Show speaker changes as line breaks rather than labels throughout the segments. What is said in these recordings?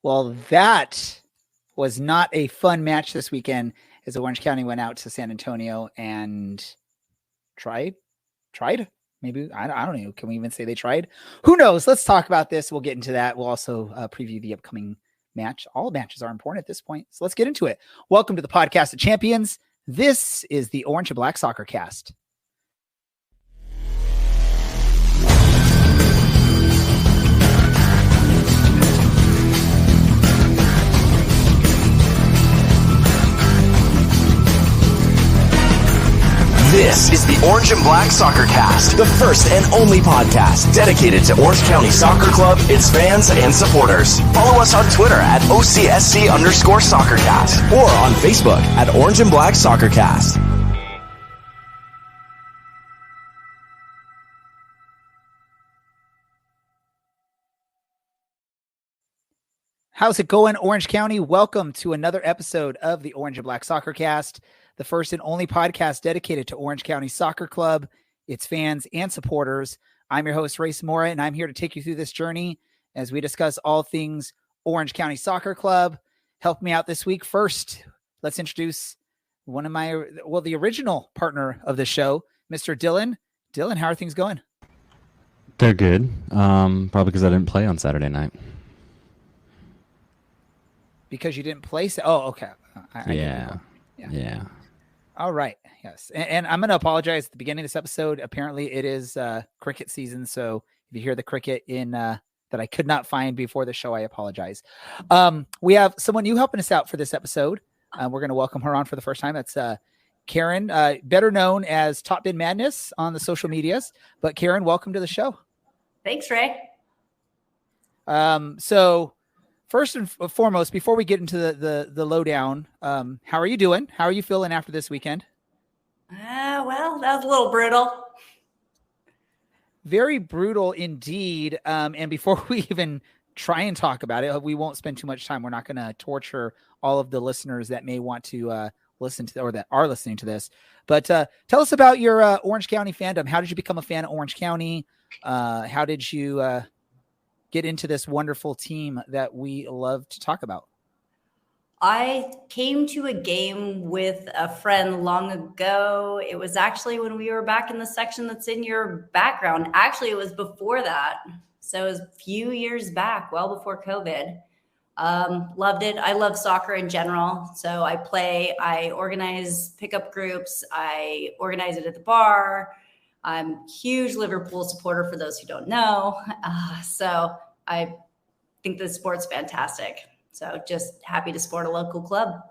Well, that was not a fun match this weekend as Orange County went out to San Antonio and tried. Maybe, I don't know. Can we even say they tried? Who knows? Let's talk about this. We'll get into that. We'll also preview the upcoming match. All matches are important at this point. So let's get into it. Welcome to the Podcast of Champions. This is the Orange and Black Soccer Cast.
This is the Orange and Black Soccer Cast, the first and only podcast dedicated to Orange County Soccer Club, its fans, and supporters. Follow us on Twitter at OCSC_SoccerCast or on Facebook at Orange and Black Soccer Cast.
How's it going, Orange County? Welcome to another episode of the Orange and Black Soccer Cast, the first and only podcast dedicated to Orange County Soccer Club, its fans, and supporters. I'm your host, Ray Samora, and I'm here to take you through this journey as we discuss all things Orange County Soccer Club. Help me out this week. First, let's introduce the original partner of the show, Mr. Dylan. Dylan, how are things going?
They're good. Probably because I didn't play on Saturday night.
Because you didn't play? Oh, okay.
Yeah.
All right. Yes. And I'm going to apologize at the beginning of this episode. Apparently it is cricket season. So if you hear the cricket in that I could not find before the show, I apologize. We have someone new helping us out for this episode. We're going to welcome her on for the first time. That's Karen, better known as Top Bin Madness on the social medias. But Karen, welcome to the show.
Thanks, Ray.
So first and foremost, before we get into the lowdown, how are you doing? How are you feeling after this weekend?
Well, that was a little brutal.
Very brutal indeed. And before we even try and talk about it, we won't spend too much time. We're not going to torture all of the listeners that may want to listen to or that are listening to this. But tell us about your Orange County fandom. How did you become a fan of Orange County? How did you get into this wonderful team that we love to talk about?
I came to a game with a friend long ago. It was actually when we were back in the section that's in your background. Actually, it was before that. So it was a few years back, well before COVID. Loved it. I love soccer in general. So I organize pickup groups. I organize it at the bar. I'm a huge Liverpool supporter for those who don't know. So I think the sport's fantastic. So just happy to support a local club.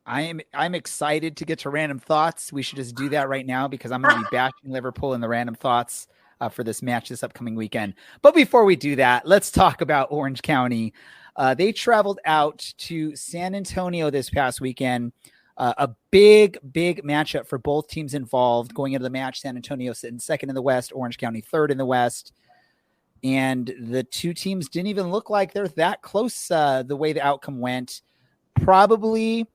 I'm excited to get to random thoughts. We should just do that right now because I'm going to be bashing Liverpool in the random thoughts for this match this upcoming weekend. But before we do that, let's talk about Orange County. They traveled out to San Antonio this past weekend. A big matchup for both teams involved. Going into the match, San Antonio sitting second in the West, Orange County third in the West. And the two teams didn't even look like they're that close the way the outcome went. Probably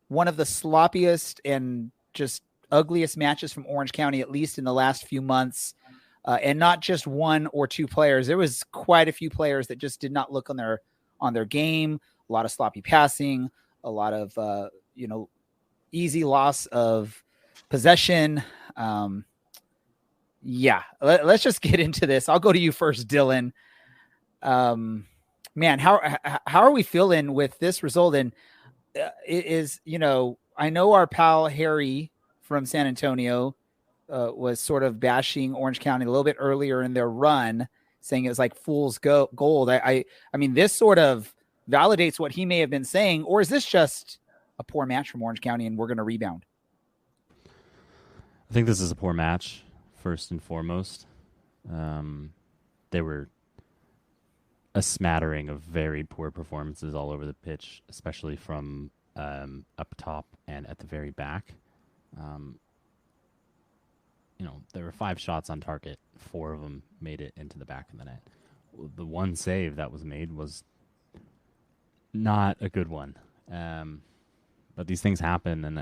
one of the sloppiest and just ugliest matches from Orange County, at least in the last few months. And not just one or two players. There was quite a few players that just did not look on their game. A lot of sloppy passing, a lot of easy loss of possession. Let's just get into this. I'll go to you first, Dylan. Man, how are we feeling with this result? And I know our pal Harry from San Antonio was sort of bashing Orange County a little bit earlier in their run, saying it was like fool's gold. I mean, this sort of validates what he may have been saying, or is this just a poor match from Orange County and we're going to rebound?
I think this is a poor match, first and foremost. They were a smattering of very poor performances all over the pitch, especially from up top and at the very back. There were 5 shots on target. 4 of them made it into the back of the net. The one save that was made was not a good one. But these things happen, and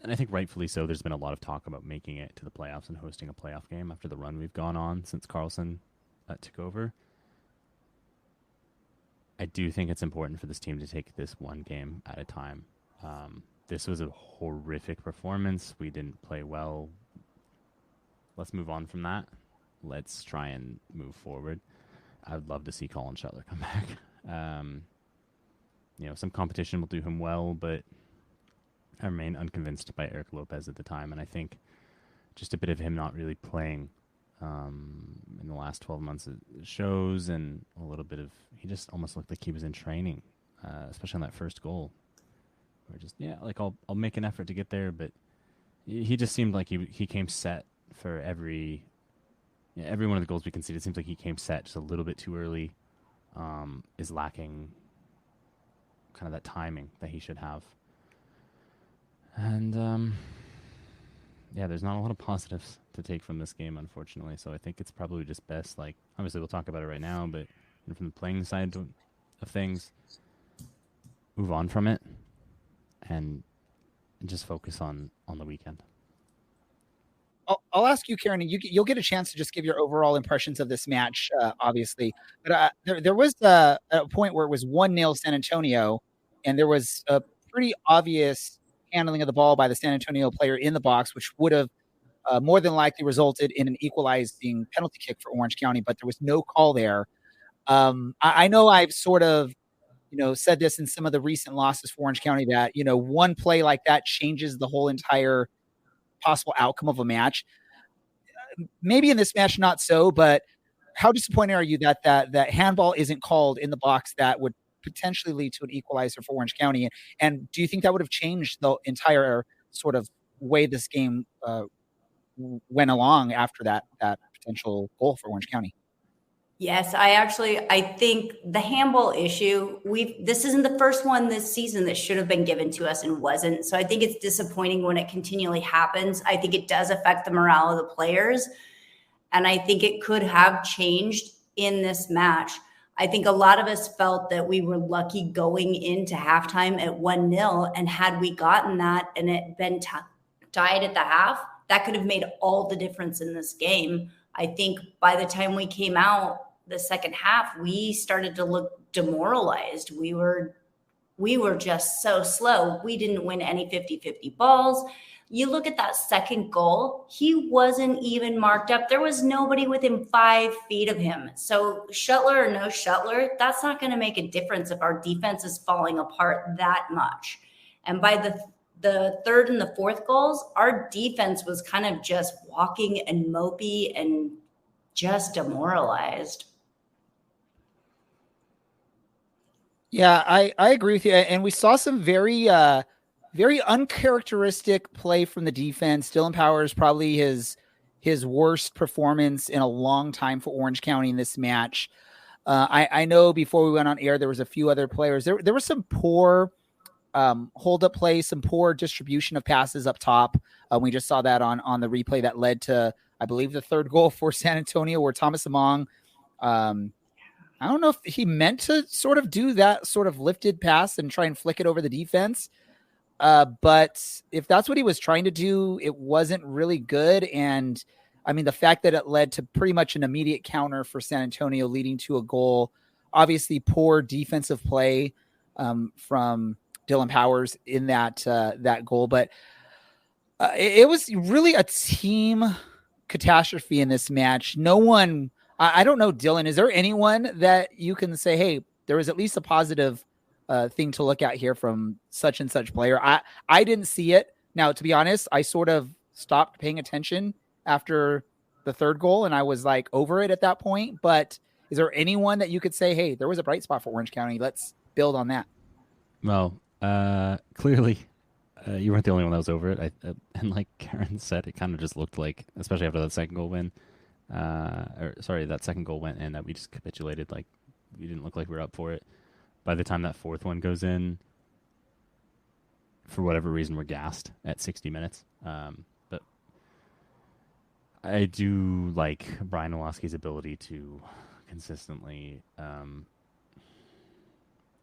and I think rightfully so. There's been a lot of talk about making it to the playoffs and hosting a playoff game after the run we've gone on since Carlson took over. I do think it's important for this team to take this one game at a time. This was a horrific performance. We didn't play well. Let's move on from that. Let's try and move forward. I would love to see Colin Shuttler come back. Some competition will do him well, but I remain unconvinced by Eric Lopez at the time, and I think just a bit of him not really playing in the last 12 months shows, and a little bit of he just almost looked like he was in training, especially on that first goal. Or just I'll make an effort to get there, but he just seemed like he came set for every one of the goals we conceded. It seems like he came set just a little bit too early. Is lacking kind of that timing that he should have. And there's not a lot of positives to take from this game, unfortunately. So I think it's probably just best, obviously we'll talk about it right now, but from the playing side of things, move on from it and just focus on the weekend.
I'll ask you, Kieran, and you'll get a chance to just give your overall impressions of this match, obviously. But there was a point where it was 1-0 San Antonio, and there was a pretty obvious handling of the ball by the San Antonio player in the box, which would have more than likely resulted in an equalizing penalty kick for Orange County, but there was no call there. I know I've sort of, said this in some of the recent losses for Orange County that, one play like that changes the whole entire possible outcome of a match. Maybe in this match, not so, but how disappointed are you that handball isn't called in the box that would potentially lead to an equalizer for Orange County? And do you think that would have changed the entire sort of way this game went along after that potential goal for Orange County?
Yes, I think the handball issue, this isn't the first one this season that should have been given to us and wasn't. So I think it's disappointing when it continually happens. I think it does affect the morale of the players. And I think it could have changed in this match. I think a lot of us felt that we were lucky going into halftime at 1-0. And had we gotten that and it been tied at the half, that could have made all the difference in this game. I think by the time we came out the second half, we started to look demoralized. We were just so slow. We didn't win any 50-50 balls. You look at that second goal, he wasn't even marked up. There was nobody within 5 feet of him. So Shuttler or no Shuttler, that's not going to make a difference if our defense is falling apart that much. And by the third and the fourth goals, our defense was kind of just walking and mopey and just demoralized.
Yeah, I agree with you. And we saw some very uncharacteristic play from the defense. Dylan Powers, probably his worst performance in a long time for Orange County in this match. I know before we went on air, there was a few other players. There was some poor hold up play, some poor distribution of passes up top. We just saw that on the replay that led to, I believe, the third goal for San Antonio, where Thomas Among, I don't know if he meant to sort of do that sort of lifted pass and try and flick it over the defense. But if that's what he was trying to do, it wasn't really good. And I mean, the fact that it led to pretty much an immediate counter for San Antonio, leading to a goal, obviously poor defensive play from Dylan Powers in that goal. But it was really a team catastrophe in this match. No one, I don't know, Dylan, is there anyone that you can say, hey, there was at least a positive thing to look at here from such and such player? I didn't see it. Now, to be honest, I sort of stopped paying attention after the third goal, and I was like over it at that point. But is there anyone that you could say, hey, there was a bright spot for Orange County? Let's build on that.
Well, clearly, you weren't the only one that was over it. And like Karen said, it kind of just looked like, especially after that second goal win, that second goal went in, that we just capitulated. Like, we didn't look like we were up for it. By the time that fourth one goes in, for whatever reason, we're gassed at 60 minutes. But I do like Brian Nowalski's ability to consistently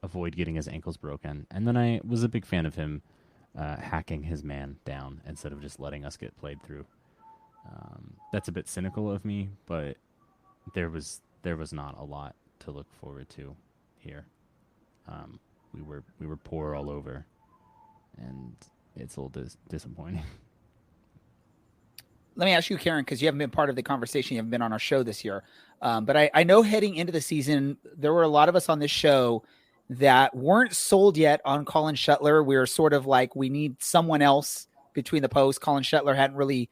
avoid getting his ankles broken. And then I was a big fan of him hacking his man down instead of just letting us get played through. That's a bit cynical of me, but there was not a lot to look forward to here. We were poor all over, and it's a little disappointing.
Let me ask you, Karen, because you haven't been part of the conversation. You haven't been on our show this year. But I know heading into the season, there were a lot of us on this show that weren't sold yet on Colin Shuttler. We were sort of like, we need someone else between the posts. Colin Shuttler hadn't really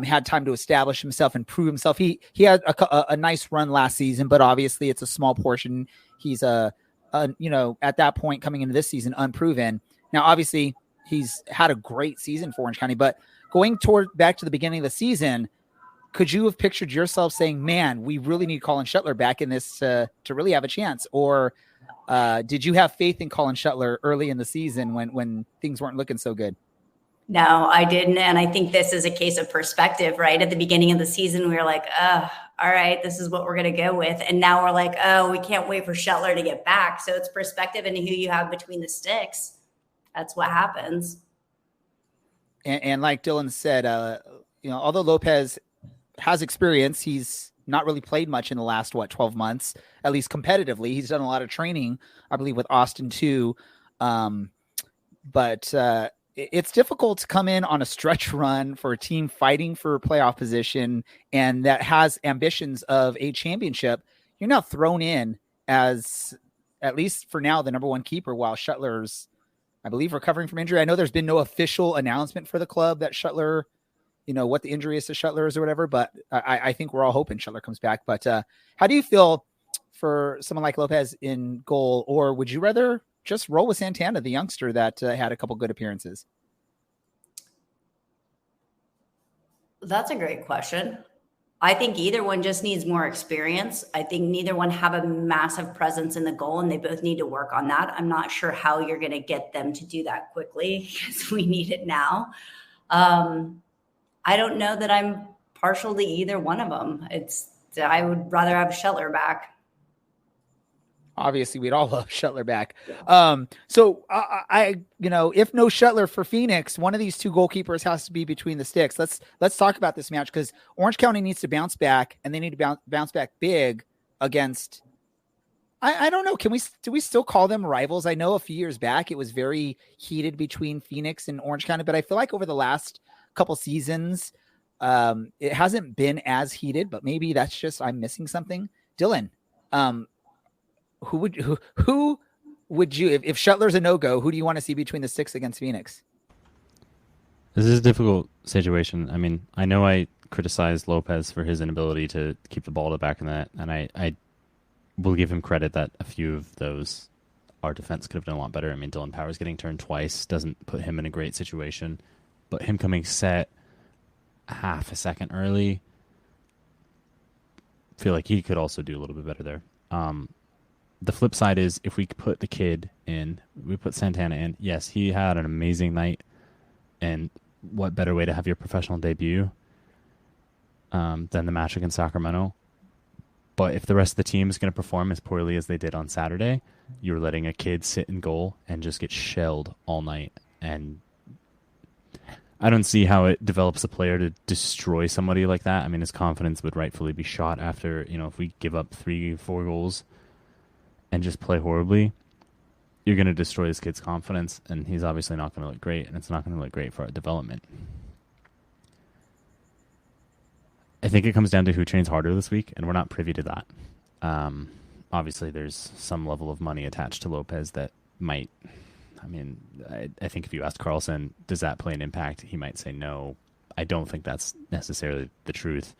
had time to establish himself and prove himself. He had a nice run last season, but obviously it's a small portion. He's at that point coming into this season, unproven. Now, obviously he's had a great season for Orange County, but going back to the beginning of the season, could you have pictured yourself saying, man, we really need Colin Shuttler back in this to really have a chance? Or did you have faith in Colin Shuttler early in the season when things weren't looking so good?
No, I didn't. And I think this is a case of perspective, right? At the beginning of the season, we were like, all right, this is what we're going to go with. And now we're like, we can't wait for Shuttler to get back. So it's perspective and who you have between the sticks. That's what happens.
And like Dylan said, although Lopez has experience, he's not really played much in the last, 12 months, at least competitively. He's done a lot of training, I believe, with Austin too. But it's difficult to come in on a stretch run for a team fighting for playoff position and that has ambitions of a championship. You're now thrown in as, at least for now, the number one keeper while Shuttler's, I believe, recovering from injury. I know there's been no official announcement for the club that Shuttler, what the injury is to Shuttler or whatever, but I think we're all hoping Shuttler comes back. But how do you feel for someone like Lopez in goal, or would you rather just roll with Santana, the youngster that had a couple good appearances?
That's a great question. I think either one just needs more experience. I think neither one have a massive presence in the goal, and they both need to work on that. I'm not sure how you're going to get them to do that quickly because we need it now. I don't know that I'm partial to either one of them. I would rather have Shuttler back.
Obviously, we'd all love Shuttler back. So if no Shuttler for Phoenix, one of these two goalkeepers has to be between the sticks. Let's talk about this match because Orange County needs to bounce back, and they need to bounce back big against. I don't know. Do we still call them rivals? I know a few years back it was very heated between Phoenix and Orange County, but I feel like over the last couple seasons, it hasn't been as heated. But maybe that's just I'm missing something. Dylan, who would you, if Shuttler's a no-go, who do you want to see between the sticks against Phoenix?
This is a difficult situation. I mean, I know I criticized Lopez for his inability to keep the ball at the back of the net, and I will give him credit that a few of those our defense could have done a lot better. I mean, Dylan Powers getting turned twice doesn't put him in a great situation, but him coming set half a second early, I feel like he could also do a little bit better there. The flip side is if we put the kid in, we put Santana in. Yes, he had an amazing night, and what better way to have your professional debut than the match against Sacramento? But if the rest of the team is going to perform as poorly as they did on Saturday, you're letting a kid sit in goal and just get shelled all night. And I don't see how it develops a player to destroy somebody like that. I mean, his confidence would rightfully be shot after, if we give up 3-4 goals and just play horribly, you're going to destroy this kid's confidence, and he's obviously not going to look great, and it's not going to look great for our development. I think it comes down to who trains harder this week, and we're not privy to that. Obviously, there's some level of money attached to Lopez that might... I mean, I think if you asked Carlson, does that play an impact? He might say no. I don't think that's necessarily the truth.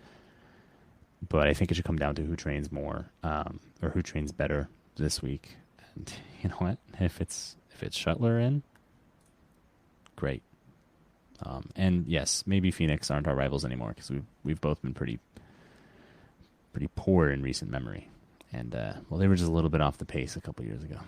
But I think it should come down to who trains more or who trains better this week. And you know what? If it's Shuttler in, great. And yes, maybe Phoenix aren't our rivals anymore because we've both been pretty poor in recent memory. And they were just a little bit off the pace a couple years ago.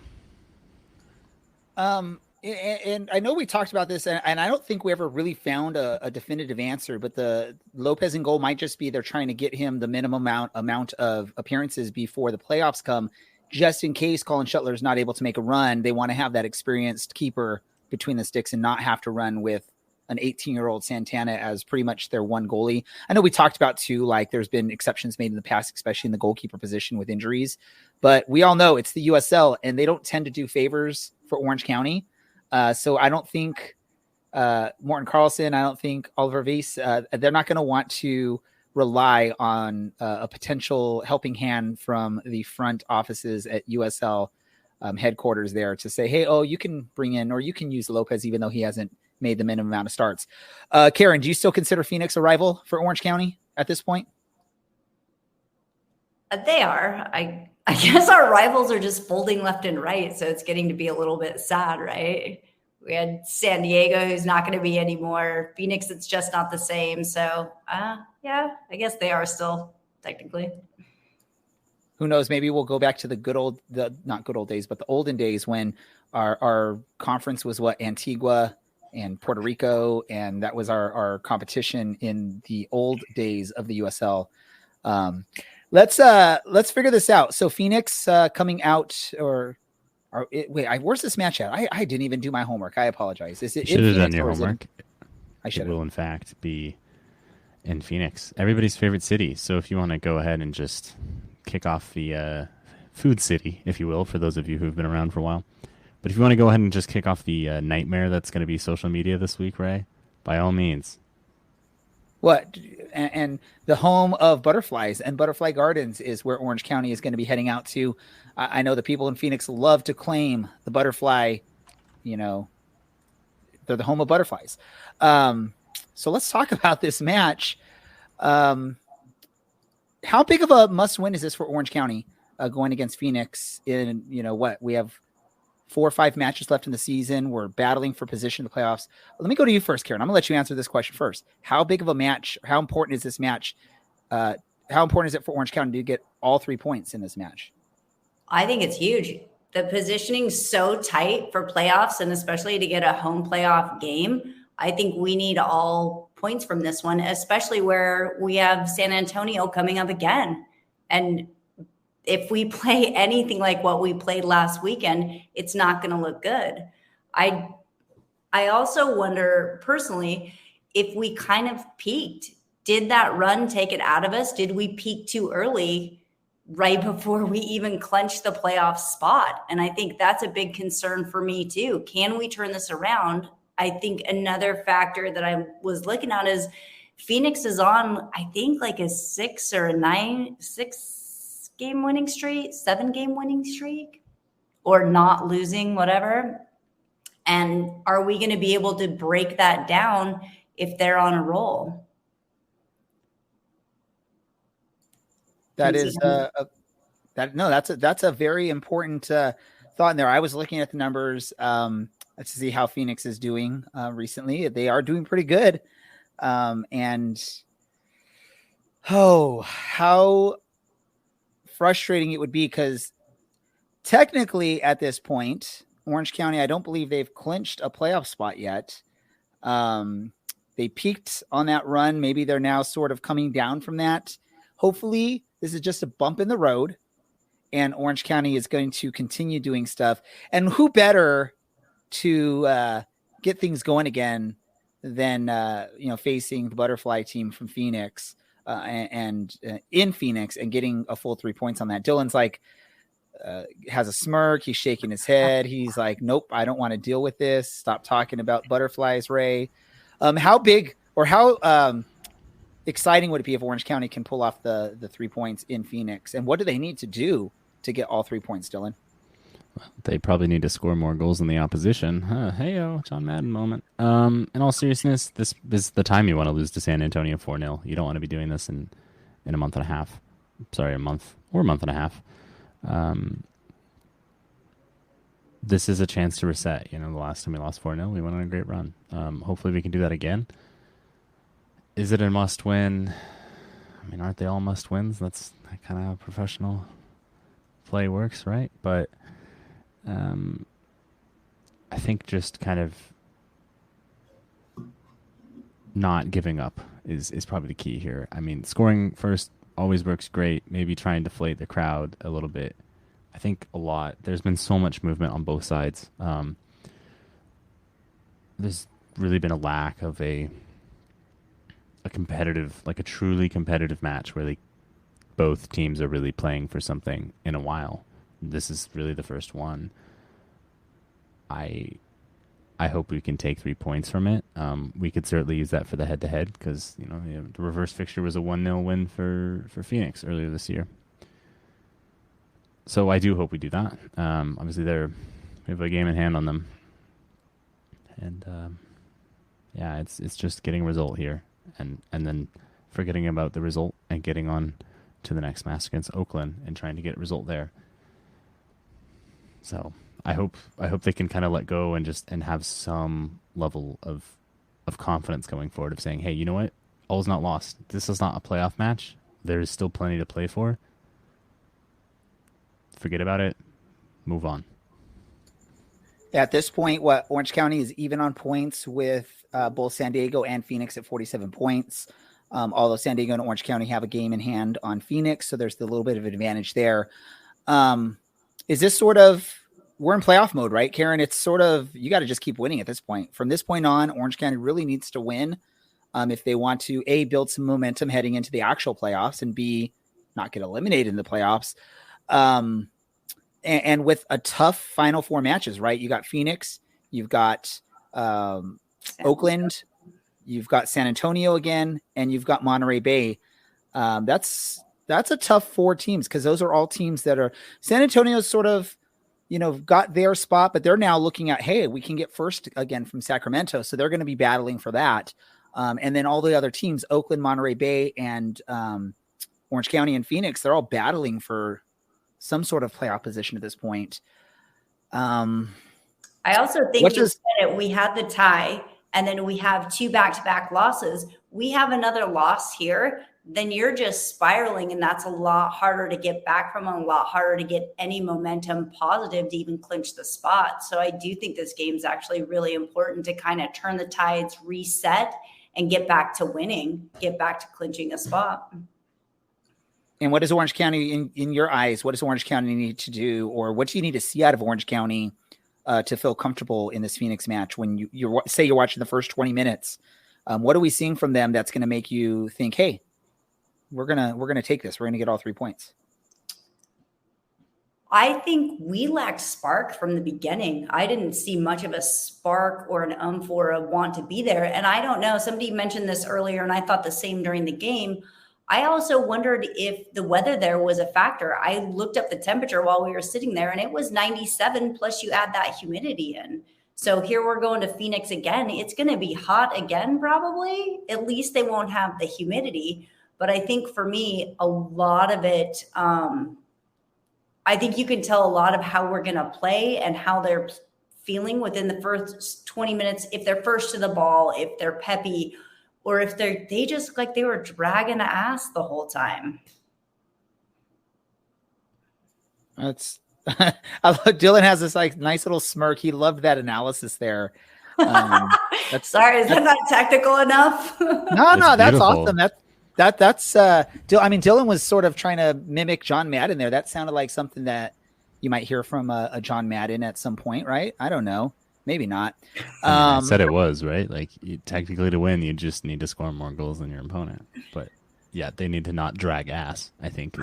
And I know we talked about this, and I don't think we ever really found a definitive answer, but the Lopez in goal might just be they're trying to get him the minimum amount of appearances before the playoffs come, just in case Colin Shuttler is not able to make a run. They want to have that experienced keeper between the sticks and not have to run with an 18-year-old Santana as pretty much their one goalie. I know we talked about too, like there's been exceptions made in the past, especially in the goalkeeper position with injuries, but we all know it's the USL and they don't tend to do favors for Orange County. So I don't think Morten Carlson, I don't think Oliver Weiss, they're not going to want to rely on a potential helping hand from the front offices at USL headquarters there to say, hey, you can bring in, or you can use Lopez, even though he hasn't made the minimum amount of starts. Karen, do you still consider Phoenix a rival for Orange County at this point?
They are. I guess our rivals are just folding left and right. So it's getting to be a little bit sad, right? We had San Diego, who's not going to be anymore. Phoenix, it's just not the same. So, yeah, I guess they are still technically.
Who knows? Maybe we'll go back to not good old days, but the olden days when our conference was Antigua and Puerto Rico, and that was our competition in the old days of the USL. Let's figure this out. So Phoenix coming out, where's this match at? I didn't even do my homework. I apologize. Is it?
Should have done your homework.
I should.
It will in fact be in Phoenix, everybody's favorite city. So if you want to go ahead and just kick off the food city, if you will, for those of you who've been around for a while. But if you want to go ahead and just kick off the nightmare that's going to be social media this week, Ray, by all means.
What? And the home of butterflies and Butterfly Gardens is where Orange County is going to be heading out to. I know the people in Phoenix love to claim the butterfly, they're the home of butterflies. So let's talk about this match. How big of a must win is this for Orange County going against Phoenix in, we have 4 or 5 matches left in the season. We're battling for position in the playoffs. Let me go to you first, Karen. I'm gonna let you answer this question first. How big of a match, how important is this match? How important is it for Orange County to get all 3 points in this match?
I think it's huge. The positioning's so tight for playoffs, and especially to get a home playoff game. I think we need all points from this one, especially where we have San Antonio coming up again. And if we play anything like what we played last weekend, it's not going to look good. I also wonder personally if we kind of peaked. Did that run take it out of us? Did we peak too early right before we even clinched the playoff spot? And I think that's a big concern for me too. Can we turn this around? I think another factor that I was looking at is Phoenix is on, I think, like a 6 game winning streak, 7 game winning streak, or not losing, whatever. And are we going to be able to break that down if they're on a roll?
That's a very important thought in there. I was looking at the numbers to see how Phoenix is doing recently. They are doing pretty good. And how frustrating it would be, because technically at this point, Orange County, I don't believe they've clinched a playoff spot yet. They peaked on that run. Maybe they're now sort of coming down from that. Hopefully this is just a bump in the road and Orange County is going to continue doing stuff. And who better to get things going again than facing the butterfly team from Phoenix and in Phoenix and getting a full 3 points on that. Dylan's like has a smirk. He's shaking his head. He's like, nope, I don't want to deal with this. Stop talking about butterflies, Ray. How big or how exciting would it be if Orange County can pull off the 3 points in Phoenix? And what do they need to do to get all 3 points, Dylan?
They probably need to score more goals than the opposition. Hey-o, John Madden moment. In all seriousness, this is the time you want to lose to San Antonio 4-0. You don't want to be doing this in a month and a half. Sorry, a month and a half. This is a chance to reset. The last time we lost 4-0, we went on a great run. Hopefully we can do that again. Is it a must win? I mean, aren't they all must wins? That's kind of how professional play works, right? But I think just kind of not giving up is probably the key here. I mean, scoring first always works great. Maybe try and deflate the crowd a little bit. I think a lot. There's been so much movement on both sides. There's really been a lack of a competitive, like a truly competitive match where both teams are really playing for something in a while. This is really the first one. I hope we can take 3 points from it. We could certainly use that for the head-to-head because the reverse fixture was a 1-0 win for Phoenix earlier this year. So I do hope we do that. Obviously, we have a game in hand on them, and it's just getting a result here, and then forgetting about the result and getting on to the next match against Oakland and trying to get a result there. So I hope they can kind of let go and have some level of confidence going forward of saying, hey, you know what? All's not lost. This is not a playoff match. There's still plenty to play for. Forget about it. Move on.
At this point, Orange County is even on points with both San Diego and Phoenix at 47 points. Although San Diego and Orange County have a game in hand on Phoenix, so there's a little bit of an advantage there. Is this sort of, we're in playoff mode, right, Karen? It's sort of, you got to just keep winning at this point. From this point on, Orange County really needs to win if they want to, A, build some momentum heading into the actual playoffs, and B, not get eliminated in the playoffs. And with a tough final 4 matches, right? You got Phoenix, you've got Oakland, you've got San Antonio again, and you've got Monterey Bay. That's a tough 4 teams because those are all teams that are, San Antonio's sort of, got their spot, but they're now looking at, hey, we can get first again from Sacramento. So they're going to be battling for that. And then all the other teams, Oakland, Monterey Bay, and Orange County and Phoenix, they're all battling for some sort of playoff position at this point.
I also think we had the tie, and then we have 2 back-to-back losses. We have another loss here, then you're just spiraling, and that's a lot harder to get back from, and a lot harder to get any momentum positive to even clinch the spot. So I do think this game's actually really important to kind of turn the tides, reset, and get back to winning, get back to clinching a spot.
And what does Orange County, in your eyes, what does Orange County need to do, or what do you need to see out of Orange County to feel comfortable in this Phoenix match? When you say you're watching the first 20 minutes, what are we seeing from them that's going to make you think, hey, we're gonna take this, we're gonna get all 3 points?
I think we lacked spark from the beginning. I didn't see much of a spark or an or a want to be there. And I don't know, somebody mentioned this earlier, and I thought the same during the game. I also wondered if the weather there was a factor. I looked up the temperature while we were sitting there, and it was 97, plus you add that humidity in. So here we're going to Phoenix again. It's going to be hot again, probably. At least they won't have the humidity. But I think for me, a lot of it, I think you can tell a lot of how we're going to play and how they're feeling within the first 20 minutes. If they're first to the ball, if they're peppy, or if they just like they were dragging ass the whole time.
That's Dylan has this like nice little smirk. He loved that analysis there.
Sorry, is that not technical enough?
No, that's awesome. That's Dylan was sort of trying to mimic John Madden there. That sounded like something that you might hear from a John Madden at some point, right? I don't know. Maybe not.
I said it was, right? Like, technically to win, you just need to score more goals than your opponent. But yeah, they need to not drag ass, I think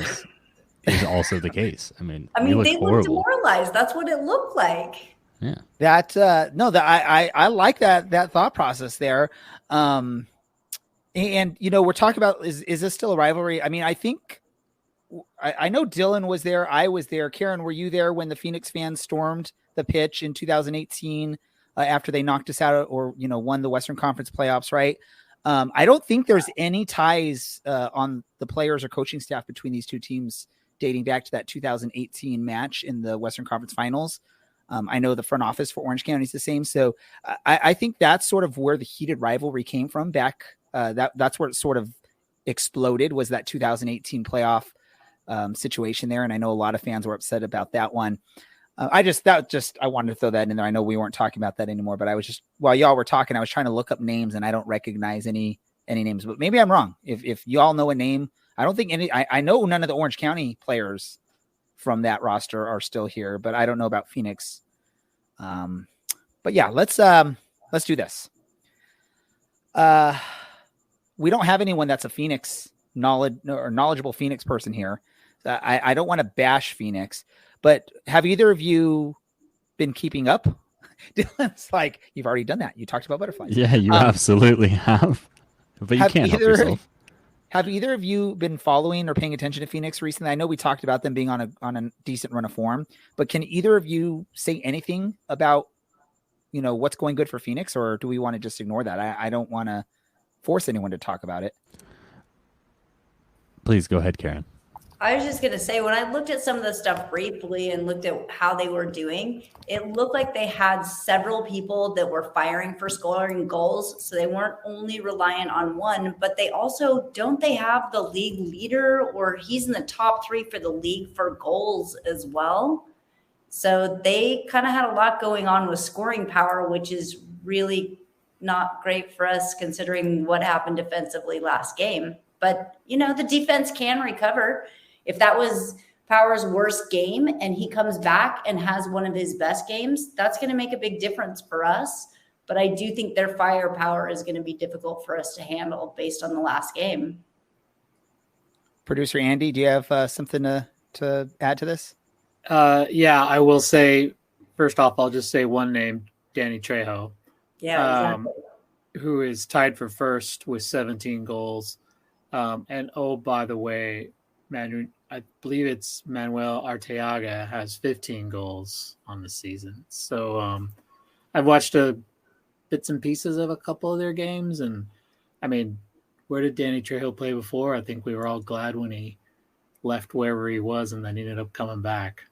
is also the case. I mean
they look demoralized. That's what it looked like.
Yeah. I like that thought process there. And we're talking about, is this still a rivalry? I mean, I think I know Dylan was there. I was there. Karen, were you there when the Phoenix fans stormed the pitch in 2018 after they knocked us out or, won the Western Conference playoffs, right? I don't think there's any ties on the players or coaching staff between these two teams dating back to that 2018 match in the Western Conference Finals. I know the front office for Orange County is the same. So I think that's sort of where the heated rivalry came from back. That's where it sort of exploded, was that 2018 playoff situation there. And I know a lot of fans were upset about that one. I wanted to throw that in there. I know we weren't talking about that anymore, but I was just, while y'all were talking, I was trying to look up names and I don't recognize any names, but maybe I'm wrong. If y'all know a name, I don't think I know none of the Orange County players from that roster are still here, but I don't know about Phoenix. But yeah, let's do this. We don't have anyone that's a Phoenix knowledgeable Phoenix person here. I don't want to bash Phoenix, but have either of you been keeping up? Dylan's like, you've already done that. You talked about butterflies.
Yeah, you absolutely have. But you can't help yourself.
Have either of you been following or paying attention to Phoenix recently? I know we talked about them being on a decent run of form, but can either of you say anything about, what's going good for Phoenix, or do we want to just ignore that? I don't want to force anyone to talk about it.
Please go ahead, Karen.
I was just going to say, when I looked at some of the stuff briefly and looked at how they were doing, it looked like they had several people that were firing for scoring goals. So they weren't only reliant on one, but they also, don't they have the league leader, or he's in the top 3 for the league for goals as well? So they kind of had a lot going on with scoring power, which is really not great for us considering what happened defensively last game. But, the defense can recover. If that was Power's worst game and he comes back and has one of his best games, that's going to make a big difference for us. But I do think their firepower is going to be difficult for us to handle based on the last game.
Producer Andy, do you have something to add to this?
Yeah, I will say, first off, I'll just say one name, Danny Trejo.
Yeah, exactly.
Who is tied for first with 17 goals. And by the way, I believe it's Manuel Arteaga has 15 goals on the season. So I've watched bits and pieces of a couple of their games. And, I mean, where did Danny Trejo play before? I think we were all glad when he left wherever he was and then he ended up coming back.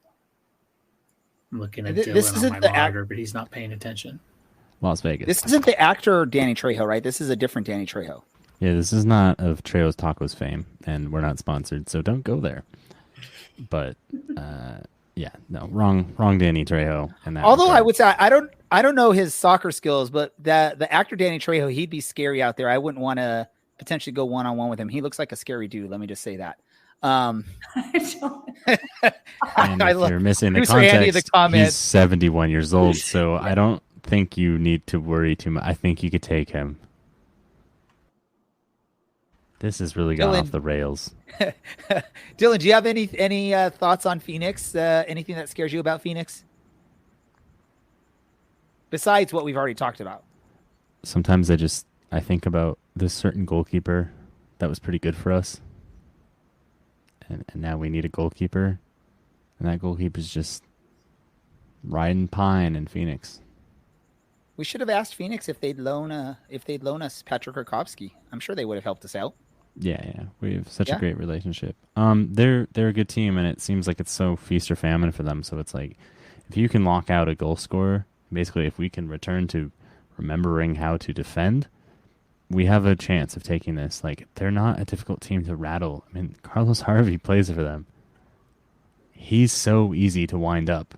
I'm looking at Dylan on my monitor, but he's not paying attention.
Las Vegas.
This isn't the actor Danny Trejo, right? This is a different Danny Trejo.
Yeah, this is not of Trejo's Tacos fame, and we're not sponsored, so don't go there. But wrong Danny Trejo.
Although I would say I don't know his soccer skills, but the actor Danny Trejo, he'd be scary out there. I wouldn't want to potentially go one-on-one with him. He looks like a scary dude. Let me just say that.
And if you're missing the context, he's 71 years old, so I don't think you need to worry too much. I think you could take him. This has really gone off the rails.
Dylan, do you have any thoughts on Phoenix? Anything that scares you about Phoenix? Besides what we've already talked about.
Sometimes I think about this certain goalkeeper that was pretty good for us. And now we need a goalkeeper. And that goalkeeper's just riding pine in Phoenix.
We should have asked Phoenix if they'd loan us Patrick Rakowski. I'm sure they would have helped us out.
Yeah. We have such a great relationship. They're a good team, and it seems like it's so feast or famine for them. So it's like, if you can lock out a goal scorer, basically if we can return to remembering how to defend, we have a chance of taking this. Like, they're not a difficult team to rattle. I mean, Carlos Harvey plays for them. He's so easy to wind up.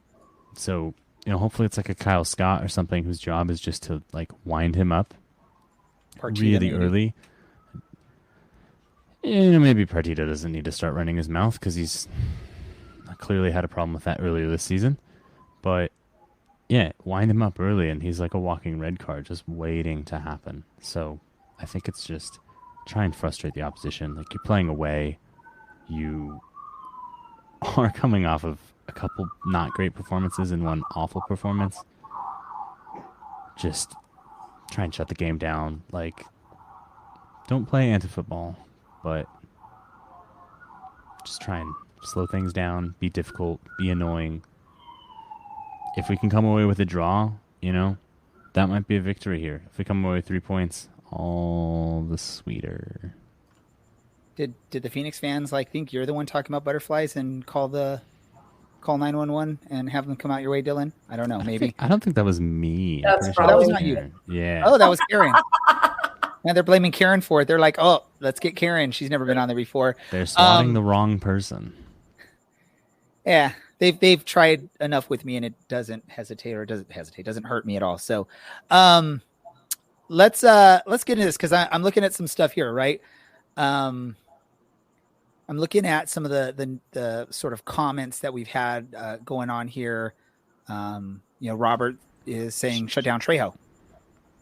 So, hopefully it's like a Kyle Scott or something whose job is just to wind him up really early. Maybe Partita doesn't need to start running his mouth because he's clearly had a problem with that earlier this season. But yeah, wind him up early and he's like a walking red card just waiting to happen. So I think it's just try and frustrate the opposition. Like, you're playing away. You are coming off of a couple not great performances and one awful performance. Just try and shut the game down. Don't play anti-football, but just try and slow things down, be difficult, be annoying. If we can come away with a draw, that might be a victory here. If we come away with 3 points, all the sweeter.
Did the Phoenix fans think you're the one talking about butterflies and call 911 and have them come out your way, Dylan? I don't know. Maybe.
I don't think that was me.
That's
that was not you.
Yeah.
Oh, that was Karen. And they're blaming Karen for it. They're like, oh, let's get Karen. She's never been on there before.
They're swatting the wrong person.
Yeah. They've tried enough with me and it doesn't hurt me at all. So let's get into this because I'm looking at some stuff here, right? I'm looking at some of the sort of comments that we've had going on here. Robert is saying shut down Trejo.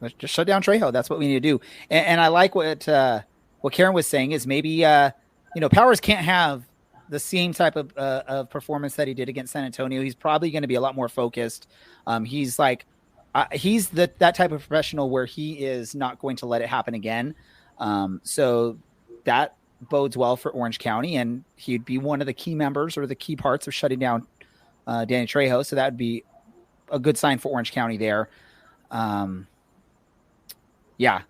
Let's just shut down Trejo. That's what we need to do. And I like what Karen was saying is maybe Powers can't have the same type of performance that he did against San Antonio. He's probably going to be a lot more focused. He's like he's that type of professional where he is not going to let it happen again. So that bodes well for Orange County, and he'd be one of the key members or the key parts of shutting down Danny Trejo. So that would be a good sign for Orange County there. Yeah.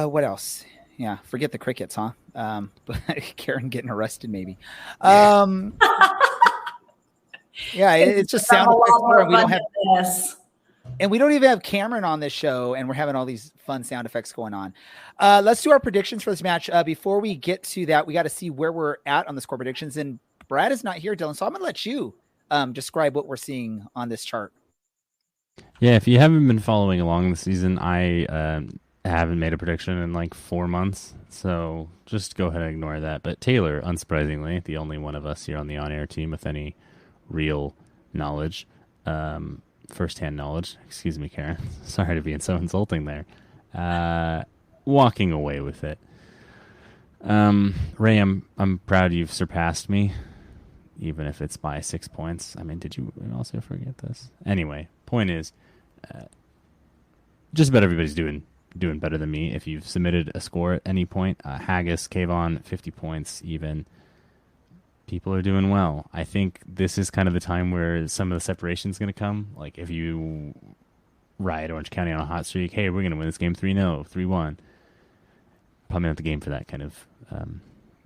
What else? Yeah. Forget the crickets, huh? But Karen getting arrested maybe. Yeah, it's just sound effects. We don't have and we don't even have Cameron on this show, and we're having all these fun sound effects going on. Let's do our predictions for this match. Before we get to that, we got to see where we're at on the score predictions. And Brad is not here, Dylan, so I'm going to let you describe what we're seeing on this chart.
Yeah, if you haven't been following along the season, I haven't made a prediction in like 4 months, so just go ahead and ignore that. But Taylor, unsurprisingly, the only one of us here on the on-air team with any real knowledge, first-hand knowledge, excuse me, Karen, sorry to be so insulting there, walking away with it. Ray, I'm proud you've surpassed me, even if it's by 6 points. I mean, did you also forget this? Anyway, point is, just about everybody's doing better than me. If you've submitted a score at any point, Haggis, Kayvon, 50 points even. People are doing well. I think this is kind of the time where some of the separation is going to come. Like if you ride Orange County on a hot streak, hey, we're going to win this game 3-0, 3-1. Probably not the game for that kind of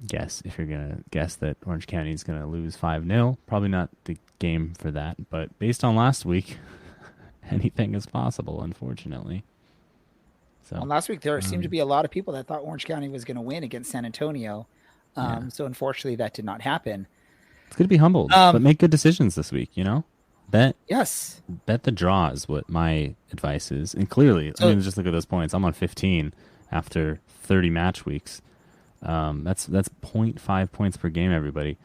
guess. If you're going to guess that Orange County is going to lose 5-0, probably not the game for that. But based on last week, anything is possible, unfortunately. So,
well, last week there seemed to be a lot of people that thought Orange County was going to win against San Antonio. So unfortunately that did not happen.
It's good to be humbled, but make good decisions this week, Bet the draw is what my advice is. And clearly, I mean, just look at those points. I'm on 15 after 30 match weeks. That's 0.5 points per game, everybody.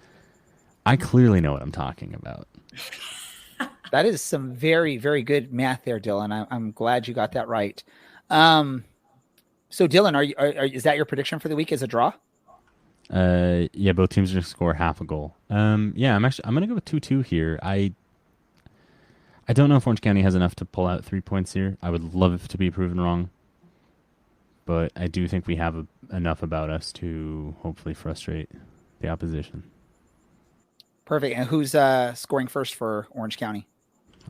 I clearly know what I'm talking about.
That is some very, very good math there, Dylan. I'm glad you got that right. So Dylan, is that your prediction for the week as a draw?
Yeah, both teams are going to score half a goal. Yeah, I'm going to go with 2-2 here. I don't know if Orange County has enough to pull out 3 points here. I would love it to be proven wrong, but I do think we have enough about us to hopefully frustrate the opposition.
Perfect. And who's scoring first for Orange County?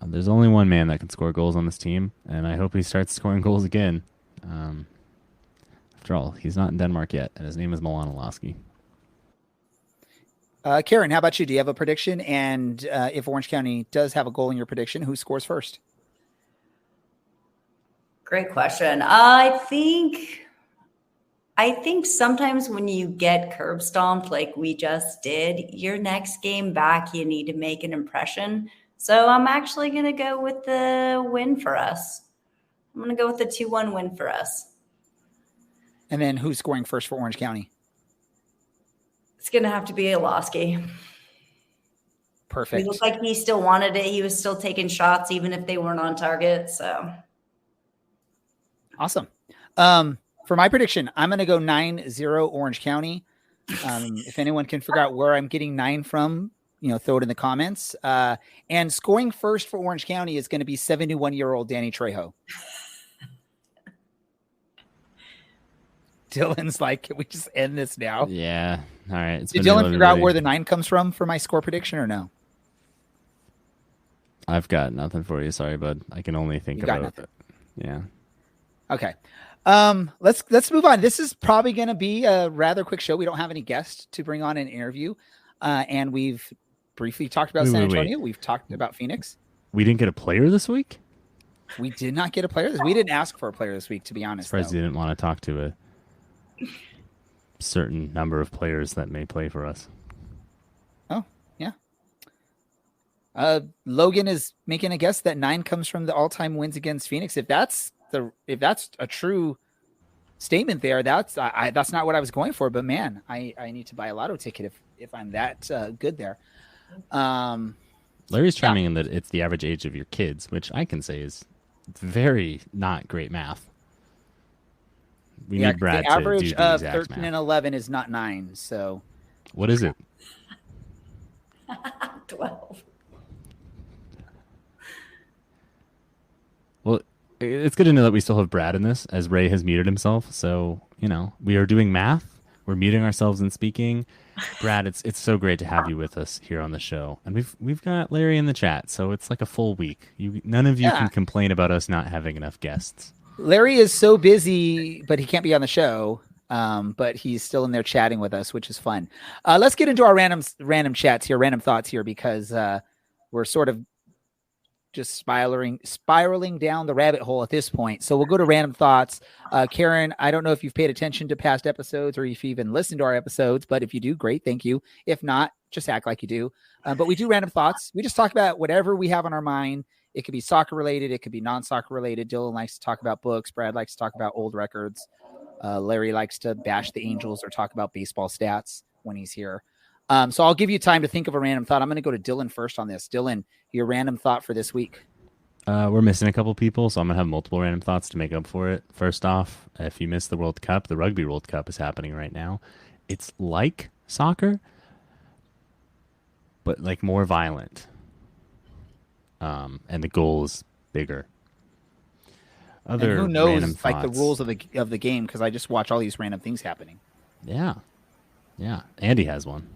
There's only one man that can score goals on this team, and I hope he starts scoring goals again. After all, he's not in Denmark yet, and his name is Milan Oloski.
Karen, how about you? Do you have a prediction? And if Orange County does have a goal in your prediction, who scores first?
Great question. I think sometimes when you get curb stomped like we just did, your next game back, you need to make an impression. So I'm actually going to go with the win for us. I'm going to go with the 2-1 win for us.
And then who's scoring first for Orange County?
It's going to have to be Oloski.
Perfect.
He looked like he still wanted it. He was still taking shots even if they weren't on target. So
awesome. For my prediction, I'm going to go 9-0 Orange County. If anyone can figure out where I'm getting 9 from, throw it in the comments. And scoring first for Orange County is going to be 71-year-old Danny Trejo. Dylan's like, can we just end this now?
Yeah. All right.
Did Dylan figure out where the 9 comes from for my score prediction or no?
I've got nothing for you. Sorry, bud. I can only think about it. Yeah.
Okay. Let's move on. This is probably going to be a rather quick show. We don't have any guests to bring on an interview. And we've briefly talked about San Antonio. We've talked about Phoenix.
We didn't get a player this week?
We did not get a player. We didn't ask for a player this week, to be honest.
Surprised you didn't want to talk to a certain number of players that may play for us.
Oh, yeah. Logan is making a guess that 9 comes from the all-time wins against Phoenix. If that's a true statement there, that's not what I was going for. But man, I need to buy a lotto ticket if I'm that good there.
Larry's chiming in that it's the average age of your kids, which I can say is very not great math. We
Yeah,
need Brad
the
to
average
do the
of
exact
13
math.
and 11 is not 9. So
What is it?
12.
Well, it's good to know that we still have Brad in this, as Ray has muted himself. So, we are doing math. We're muting ourselves and speaking. Brad, it's so great to have you with us here on the show. And we've got Larry in the chat, so it's like a full week. None of you can complain about us not having enough guests.
Larry is so busy, but he can't be on the show. But he's still in there chatting with us, which is fun. Let's get into our random chats here, random thoughts here, because we're sort of just spiraling down the rabbit hole at this point. So we'll go to random thoughts. Karen, I don't know if you've paid attention to past episodes or if you even listened to our episodes, but if you do, great. Thank you. If not, just act like you do. But we do random thoughts. We just talk about whatever we have on our mind. It could be soccer related. It could be non-soccer related. Dylan likes to talk about books. Brad likes to talk about old records. Larry likes to bash the Angels or talk about baseball stats when he's here. So I'll give you time to think of a random thought. I'm going to go to Dylan first on this. Dylan, your random thought for this week.
We're missing a couple people, so I'm going to have multiple random thoughts to make up for it. First off, if you missed the World Cup, the Rugby World Cup is happening right now. It's like soccer, but like more violent. And the goal is bigger.
And who knows like the rules of the game, because I just watch all these random things happening.
Yeah. Andy has one.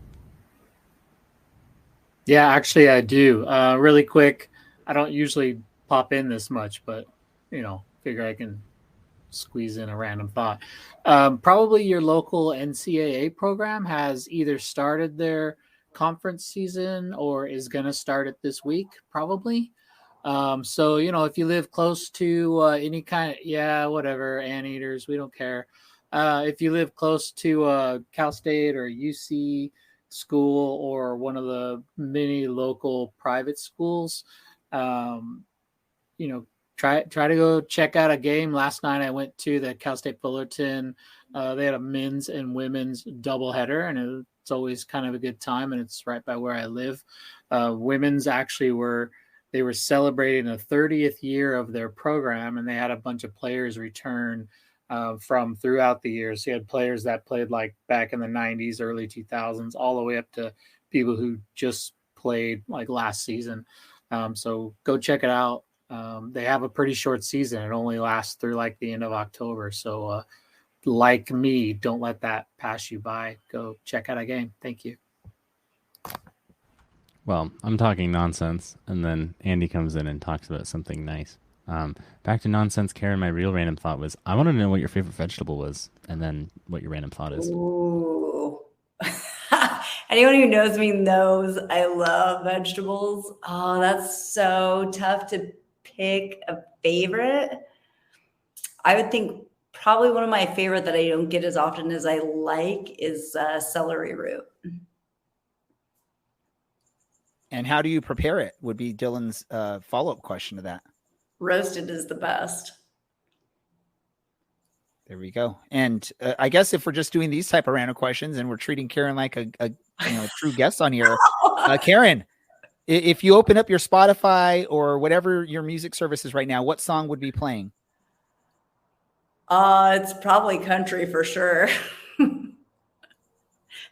Yeah, actually I do. Really quick. I don't usually pop in this much, but figure I can squeeze in a random thought. Probably your local NCAA program has either started their conference season or is going to start it this week, probably. So, if you live close to any kind of, whatever, anteaters, we don't care. If you live close to Cal State or UC school or one of the many local private schools, try to go check out a game. Last night I went to the Cal State Fullerton. They had a men's and women's doubleheader, and it's always kind of a good time, and it's right by where I live. Women's actually were celebrating the 30th year of their program, and they had a bunch of players return from throughout the years. So you had players that played like back in the 90s, early 2000s, all the way up to people who just played like last season. So go check it out. They have a pretty short season. It only lasts through like the end of October. So like me, don't let that pass you by. Go check out a game. Thank you.
Well, I'm talking nonsense, and then Andy comes in and talks about something nice. Back to nonsense, Karen, my real random thought was, I want to know what your favorite vegetable was, and then what your random thought is.
Ooh. Anyone who knows me knows I love vegetables. Oh, that's so tough to pick a favorite. I would think probably one of my favorite that I don't get as often as I like is celery root.
And how do you prepare it would be Dylan's follow-up question to that.
Roasted is the best.
There we go. And I guess if we're just doing these type of random questions and we're treating Karen like a true guest on here, Karen, if you open up your Spotify or whatever your music service is right now, what song would be playing?
It's probably country for sure.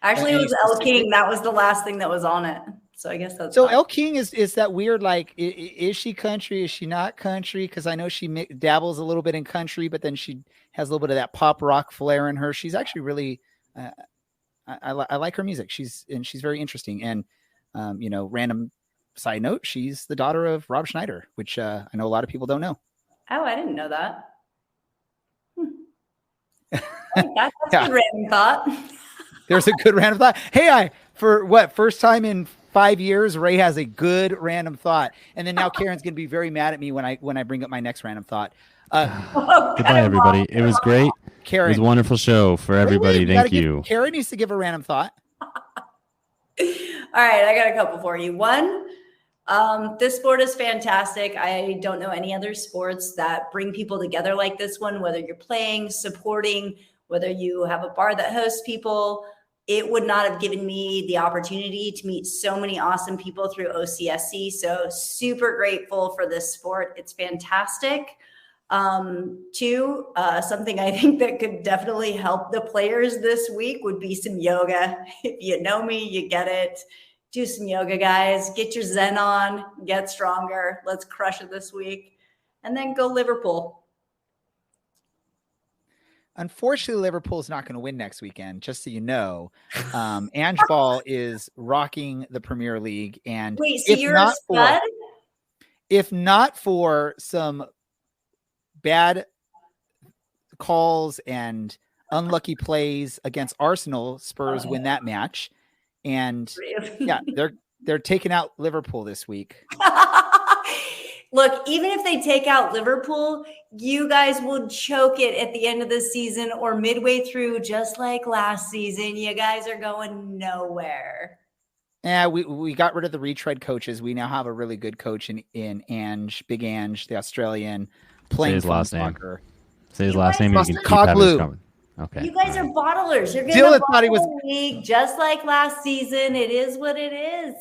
Actually, it was El King. That was the last thing that was on it. So I guess that's
so. El King is that weird? Like, is she country? Is she not country? Because I know she dabbles a little bit in country, but then she has a little bit of that pop rock flair in her. She's actually really, I like her music. She's very interesting. And random side note, she's the daughter of Rob Schneider, which I know a lot of people don't know.
Oh, I didn't know that. That's a good random thought.
There's a good random thought. Hey, first time in 5 years, Ray has a good random thought. And then now Karen's going to be very mad at me when I bring up my next random thought.
Goodbye, everybody. It was great.
Karen.
It was a wonderful show for everybody. Thank you.
Karen needs to give a random thought.
All right. I got a couple for you. One, this sport is fantastic. I don't know any other sports that bring people together like this one, whether you're playing, supporting, whether you have a bar that hosts people. it would not have given me the opportunity to meet so many awesome people through OCSC. So super grateful for this sport. It's fantastic. Two, something I think that could definitely help the players this week would be some yoga. If you know me, you get it. Do some yoga, guys. Get your Zen on, get stronger. Let's crush it this week. And then go Liverpool.
Unfortunately, Liverpool is not going to win next weekend, just so you know. Ange Ball is rocking the Premier League. And
wait, so you're a stud?
If not for some bad calls and unlucky plays against Arsenal, Spurs win that match. And yeah, they're taking out Liverpool this week.
Look, even if they take out Liverpool, you guys will choke it at the end of the season or midway through, just like last season. You guys are going nowhere.
Yeah, we got rid of the retread coaches. We now have a really good coach in Ange, Big Ange, the Australian, playing
his last
soccer.
name. Say his last name. You can keep
Coglu.
Okay.
You guys are bottlers. You're going to bottle the league just like last season. It is what it is.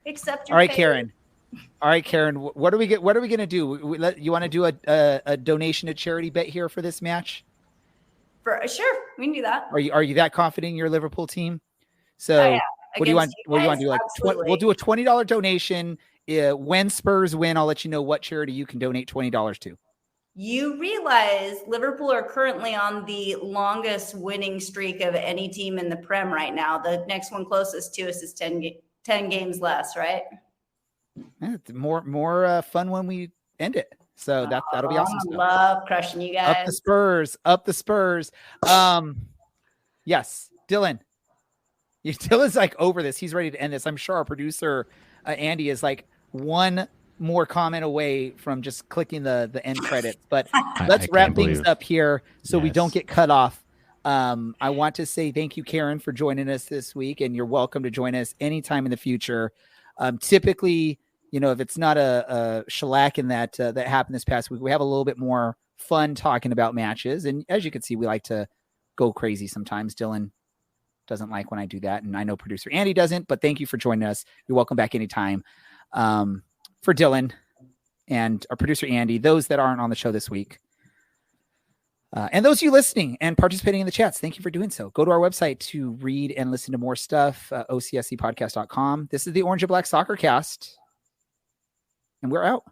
Except
all right, Karen. All right, Karen. What are we going to do? You want to do a donation to charity bet here for this match?
For sure, we can do that.
Are you that confident in your Liverpool team? So
yeah.
what do you want? What do you want to do? Like we'll do a $20 donation. When Spurs win, I'll let you know what charity you can donate $20 to. You
realize Liverpool are currently on the longest winning streak of any team in the Prem right now. The next one closest to us is 10 games less, right?
Yeah, it's more fun when we end it. So that'll be awesome.
I love crushing you guys.
Up the Spurs. Yes, Dylan. Dylan's like over this. He's ready to end this. I'm sure our producer Andy is like one more comment away from just clicking the end credits. But let's wrap things up here so we don't get cut off. I want to say thank you, Karen, for joining us this week, and you're welcome to join us anytime in the future. Typically, if it's not a shellacking that happened this past week, we have a little bit more fun talking about matches. And as you can see, we like to go crazy sometimes. Dylan doesn't like when I do that, and I know producer Andy doesn't, but thank you for joining us. You're welcome back anytime. For Dylan and our producer Andy, those that aren't on the show this week, and those of you listening and participating in the chats, thank you for doing so. Go to our website to read and listen to more stuff, OCSCpodcast.com. This is the Orange and Black Soccer Cast, and we're out.